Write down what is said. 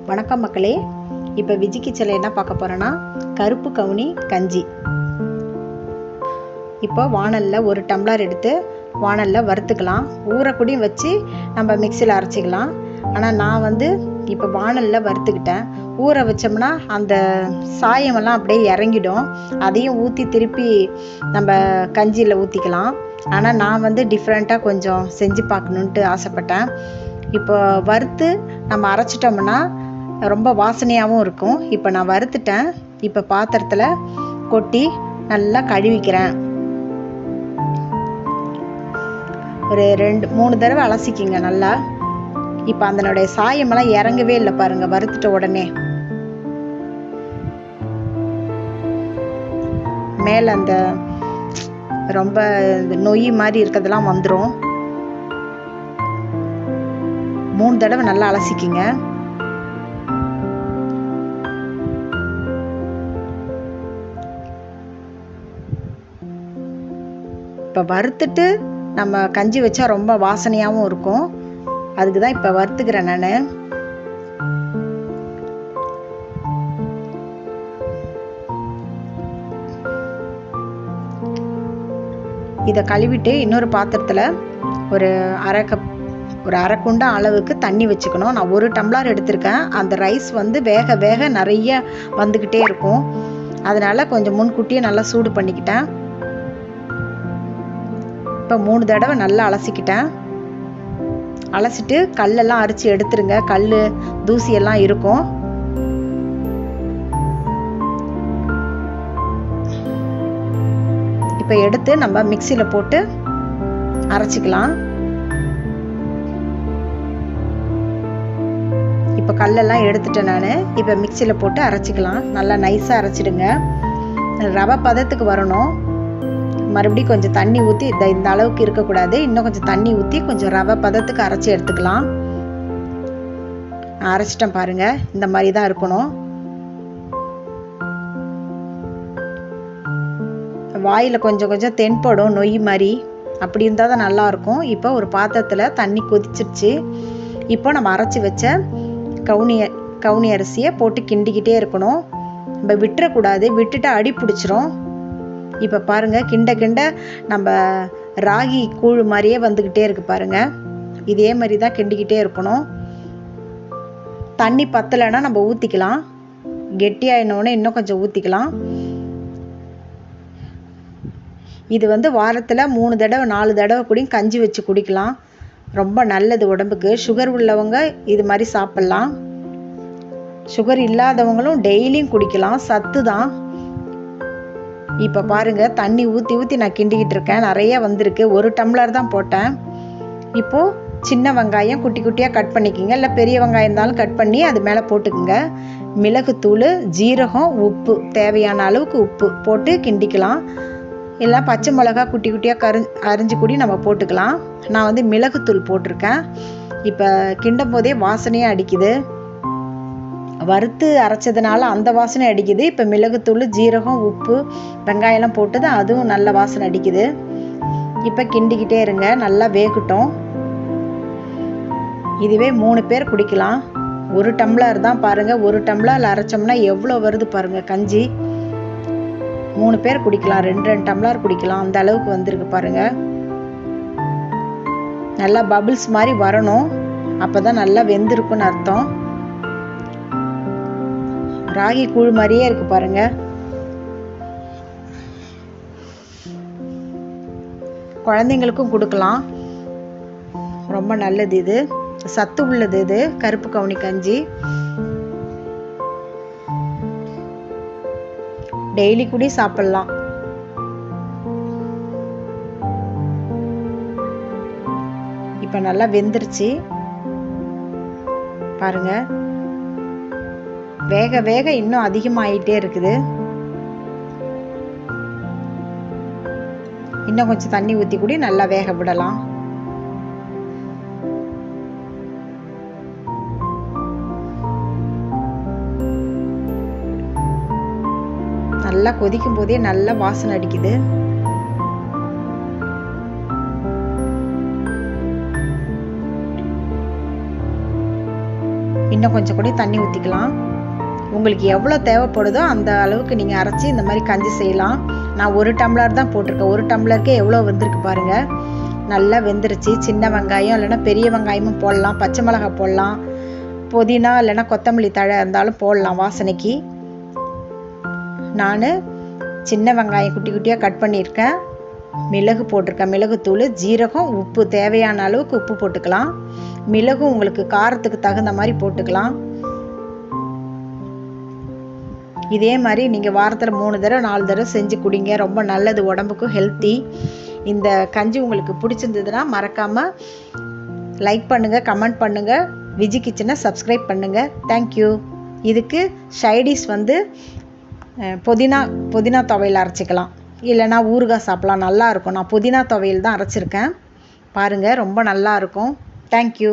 வணக்கம் மக்களே. இப்போ விஜி கிச்சனில் என்ன பார்க்க போகிறோன்னா கருப்பு கவுனி கஞ்சி. இப்போ வாணலில் 1 டம்ளர் எடுத்து வாணலில் வறுத்துக்கலாம். ஊறக்கூடியும் வச்சு நம்ம மிக்சியில் அரைச்சிக்கலாம். ஆனால் நான் இப்போ வாணலில் வறுத்துக்கிட்டேன். ஊற வச்சோம்னா அந்த சாயமெல்லாம் அப்படியே இறங்கிடும். அதையும் ஊற்றி திருப்பி நம்ம கஞ்சியில் ஊற்றிக்கலாம். ஆனால் நான் டிஃப்ரெண்ட்டாக கொஞ்சம் செஞ்சு பார்க்கணுன்ட்டு ஆசைப்பட்டேன். இப்போ வறுத்து நம்ம அரைச்சிட்டோம்னா ரொம்ப வாசனையாகவும் இருக்கும். இப்போ நான் வறுத்துட்டேன். இப்போ பாத்திரத்தில் கொட்டி நல்லா கழுவிக்கிறேன். ஒரு 2-3 தடவை அலசிக்கிங்க நல்லா. இப்போ அதனுடைய சாயமெல்லாம் இறங்கவே இல்லை பாருங்கள், வறுத்துட்ட உடனே. மேலே அந்த ரொம்ப நொய் மாதிரி இருக்கிறதெல்லாம் வந்துடும். 3 தடவை நல்லா அலசிக்கிங்க. இப்போ வறுத்துட்டு நம்ம கஞ்சி வச்சா ரொம்ப வாசனையாகவும் இருக்கும். அதுக்கு தான் இப்போ வறுத்துக்கிறேன் நான். இதை கழுவிட்டு இன்னொரு பாத்திரத்தில் ஒரு அரை குண்டா அளவுக்கு தண்ணி வச்சுக்கணும். நான் 1 டம்ளர் எடுத்திருக்கேன். அந்த ரைஸ் வேக வேக நிறைய வந்துக்கிட்டே இருக்கும். அதனால் கொஞ்சம் முன்கூட்டியே நல்லா சூடு பண்ணிக்கிட்டேன். இப்போ 3 தடவை நல்லா அலசிக்கிட்டேன். அலசிட்டு கல்லெல்லாம் அரிச்சு எடுத்துருங்க. கல் தூசியெல்லாம் இருக்கும். இப்போ எடுத்து நம்ம மிக்சியில் போட்டு அரைச்சிக்கலாம். இப்போ கல்லெல்லாம் எடுத்துட்டேன் நான். இப்போ மிக்சியில் போட்டு அரைச்சிக்கலாம். நல்லா நைஸாக அரைச்சிடுங்க. ரவை பதத்துக்கு வரணும். மறுபடியும் கொஞ்சம் தண்ணி ஊற்றி, இந்த அளவுக்கு இருக்கக்கூடாது, இன்னும் கொஞ்சம் தண்ணி ஊற்றி கொஞ்சம் ரவை பதத்துக்கு அரைச்சி எடுத்துக்கலாம். அரைச்சிட்டேன் பாருங்க, இந்த மாதிரி தான் இருக்கணும். வாயில் கொஞ்சம் கொஞ்சம் தென்படும் நொய் மாதிரி. அப்படி இருந்தால் தான் நல்லாயிருக்கும். இப்போ ஒரு பாத்திரத்தில் தண்ணி கொதிச்சிருச்சு. இப்போ நம்ம அரைச்சி வச்ச கவுனி அரிசியை போட்டு கிண்டிக்கிட்டே இருக்கணும். நம்ம விட்டுறக்கூடாது, விட்டுட்டு அடி பிடிச்சிரும். இப்போ பாருங்கள், கிண்ட கிண்ட நம்ம ராகி கூழ் மாதிரியே வந்துக்கிட்டே இருக்கு பாருங்கள். இதே மாதிரி தான் கிண்டிக்கிட்டே இருக்கணும். தண்ணி பத்தலைன்னா நம்ம ஊற்றிக்கலாம். கெட்டியாயினோடனே இன்னும் கொஞ்சம் ஊற்றிக்கலாம். இது வாரத்தில் 3 தடவை 4 தடவை கூட கஞ்சி வச்சு குடிக்கலாம். ரொம்ப நல்லது உடம்புக்கு. சுகர் உள்ளவங்க இது மாதிரி சாப்பிட்லாம். சுகர் இல்லாதவங்களும் டெய்லியும் குடிக்கலாம், சத்து தான். இப்போ பாருங்கள், தண்ணி ஊற்றி ஊற்றி நான் கிண்டிக்கிட்டு இருக்கேன். நிறைய வந்திருக்கு. 1 டம்ளர் தான் போட்டேன். இப்போது சின்ன வெங்காயம் குட்டி குட்டியாக கட் பண்ணிக்கிங்க. இல்லை பெரிய வெங்காயம் இருந்தாலும் கட் பண்ணி அது மேலே போட்டுக்குங்க. மிளகுத்தூள், ஜீரகம், உப்பு, தேவையான அளவுக்கு உப்பு போட்டு கிண்டிக்கலாம். இல்லை பச்சை மிளகா குட்டி குட்டியாக அரிஞ்சு கூடி நம்ம போட்டுக்கலாம். நான் மிளகுத்தூள் போட்டிருக்கேன். இப்போ கிண்டும் போதே வாசனையாக அடிக்குது. வறுத்து அரைச்சதுனால அந்த வாசனை அடிக்குது. இப்போ மிளகுத்தூள், ஜீரகம், உப்பு, வெங்காயம்லாம் போட்டது, அதுவும் நல்ல வாசனை அடிக்குது. இப்போ கிண்டிக்கிட்டே இருங்க, நல்லா வேகட்டும். இதுவே 3 பேர் குடிக்கலாம். 1 டம்ளர் தான் பாருங்கள். 1 டம்ளர் அரைச்சோம்னா எவ்வளோ வருது பாருங்கள் கஞ்சி. 3 பேர் குடிக்கலாம். 2 டம்ளர் குடிக்கலாம். அந்த அளவுக்கு வந்திருக்கு பாருங்கள். நல்லா பபிள்ஸ் மாதிரி வரணும். அப்போ தான் நல்லா வெந்திருக்குன்னு அர்த்தம். ராகி கூழ் மாதிரியே இருக்கு பாருங்க. குழந்தைங்களுக்கும் கொடுக்கலாம். ரொம்ப நல்லது. இது சத்து உள்ளது. இது கருப்பு கவுனி கஞ்சி. டெய்லி கூட சாப்பிடலாம். இப்ப நல்லா வெந்துருச்சு பாருங்க. வேக வேக இன்னும் அதிகமாயிட்டே இருக்குது. இன்னும் கொஞ்சம் தண்ணி ஊற்றி கூட நல்லா வேக விடலாம். நல்லா கொதிக்கும் போதே நல்ல வாசனை அடிக்குது. இன்னும் கொஞ்சம் கூட தண்ணி ஊற்றிக்கலாம். உங்களுக்கு எவ்வளோ தேவைப்படுதோ அந்த அளவுக்கு நீங்கள் அரைச்சி இந்த மாதிரி கஞ்சி செய்யலாம். நான் 1 டம்ளர் தான் போட்டிருக்கேன். 1 டம்ளருக்கே எவ்வளோ வெந்திருக்கு பாருங்கள். நல்லா வெந்துருச்சு. சின்ன வெங்காயம் இல்லைன்னா பெரிய வெங்காயமும் போடலாம், பச்சை மிளகாய் போடலாம், புதினா இல்லைன்னா கொத்தமல்லி தழை இருந்தாலும் போடலாம் வாசனைக்கு. நான் சின்ன வெங்காயம் குட்டி குட்டியாக கட் பண்ணியிருக்கேன். மிளகு போட்டிருக்கேன், மிளகுத்தூள், ஜீரகம், உப்பு, தேவையான அளவுக்கு உப்பு போட்டுக்கலாம். மிளகு உங்களுக்கு காரத்துக்கு தகுந்த மாதிரி போட்டுக்கலாம். இதே மாதிரி நீங்கள் வாரத்தில் 3 தடவை 4 தடவை செஞ்சு குடிங்க. ரொம்ப நல்லது, உடம்புக்கும் ஹெல்த்தி. இந்த கஞ்சி உங்களுக்கு பிடிச்சிருந்ததுன்னா மறக்காமல் லைக் பண்ணுங்கள், கமெண்ட் பண்ணுங்கள், விஜி கிச்சனை சப்ஸ்கிரைப் பண்ணுங்கள். தேங்க்யூ. இதுக்கு சைடிஷ் வந்து புதினா துவையல் அரைச்சிக்கலாம், இல்லைனா ஊறுகாய் சாப்பிட்லாம், நல்லாயிருக்கும். நான் புதினா துவையல் தான் அரைச்சிருக்கேன் பாருங்கள், ரொம்ப நல்லாயிருக்கும். தேங்க்யூ.